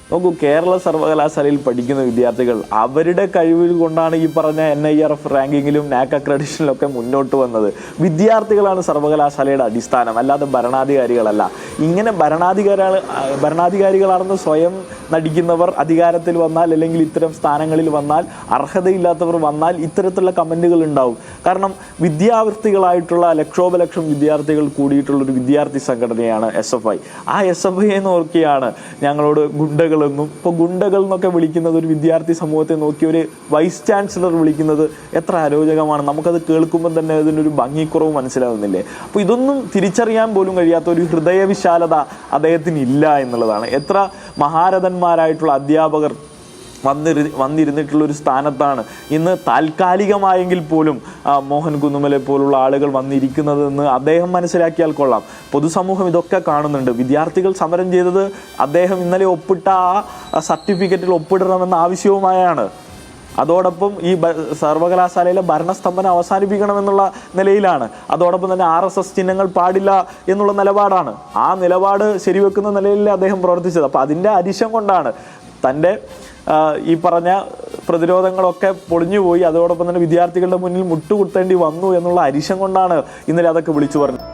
നോക്കൂ, കേരള സർവകലാശാലയിൽ പഠിക്കുന്ന വിദ്യാർത്ഥികൾ അവരുടെ കഴിവുകൾ കൊണ്ടാണ് ഈ പറഞ്ഞ NIRF റാങ്കിങ്ങിലും NAC അക്രഡിഷനിലൊക്കെ മുന്നോട്ട് വന്നത്. വിദ്യാർത്ഥികളാണ് സർവകലാശാലയുടെ അടിസ്ഥാനം, അല്ലാതെ ഭരണാധികാരികളല്ല. ഇങ്ങനെ ഭരണാധികാരികളാണെന്ന് സ്വയം നടിക്കുന്നവർ അധികാരത്തിൽ വന്നാൽ, അല്ലെങ്കിൽ ഇത്തരം സ്ഥാനങ്ങളിൽ വന്നാൽ, അർഹതയില്ലാത്തവർ വന്നാൽ ഇത്തരത്തിലുള്ള കമൻറ്റുകൾ ഉണ്ടാവും. കാരണം വിദ്യാർത്ഥികളായിട്ടുള്ള ലക്ഷോപലക്ഷം വിദ്യാർത്ഥികൾ കൂടിയിട്ടുള്ളൊരു വിദ്യാർത്ഥി സംഘടനയാണ് SFI. ആ SFIയെ നോക്കിയാണ് ഞങ്ങളോട് ഗുണ്ടകളെന്നും, ഇപ്പോൾ ഗുണ്ടകൾ എന്നൊക്കെ വിളിക്കുന്നത് ഒരു വിദ്യാർത്ഥി സമൂഹത്തെ നോക്കി ഒരു വൈസ് ചാൻസലർ വിളിക്കുന്നത് എത്ര അരോചകമാണ്. നമുക്കത് കേൾക്കുമ്പോൾ തന്നെ അതിനൊരു ഭംഗിക്കുറവ് മനസ്സിലാവുന്നില്ലേ? അപ്പോൾ ഇതൊന്നും തിരിച്ചറിയാൻ പോലും കഴിയാത്ത ഒരു ഹൃദയവിശാലത അദ്ദേഹത്തിന് ഇല്ല എന്നുള്ളതാണ്. എത്ര മഹാരഥന്മാരായിട്ടുള്ള അധ്യാപകർ വന്നിരുന്നിട്ടുള്ളൊരു സ്ഥാനത്താണ് ഇന്ന് താൽക്കാലികമായെങ്കിൽ പോലും മോഹൻ കുന്നുമലെ പോലുള്ള ആളുകൾ വന്നിരിക്കുന്നതെന്ന് അദ്ദേഹം മനസ്സിലാക്കിയാൽ കൊള്ളാം. പൊതുസമൂഹം ഇതൊക്കെ കാണുന്നുണ്ട്. വിദ്യാർത്ഥികൾ സമരം ചെയ്തത് അദ്ദേഹം ഇന്നലെ ഒപ്പിട്ട ആ സർട്ടിഫിക്കറ്റിൽ ഒപ്പിടണമെന്ന ആവശ്യവുമായാണ്. അതോടൊപ്പം ഈ സർവകലാശാലയിലെ ഭരണസ്തംഭനം അവസാനിപ്പിക്കണമെന്നുള്ള നിലയിലാണ്. അതോടൊപ്പം തന്നെ RSS ചിഹ്നങ്ങൾ പാടില്ല എന്നുള്ള നിലപാടാണ്. ആ നിലപാട് ശരിവെക്കുന്ന നിലയിൽ അദ്ദേഹം പ്രവർത്തിച്ചത്. അപ്പോൾ അതിൻ്റെ അരിശം കൊണ്ടാണ് തൻ്റെ ഈ പറഞ്ഞ പ്രതിരോധങ്ങളൊക്കെ പൊളിഞ്ഞുപോയി. അതോടൊപ്പം തന്നെ വിദ്യാർത്ഥികളുടെ മുന്നിൽ മുട്ടുകുത്തേണ്ടി വന്നു എന്നുള്ള അരിശം കൊണ്ടാണ് ഇന്നലെ അതൊക്കെ വിളിച്ചു പറഞ്ഞത്.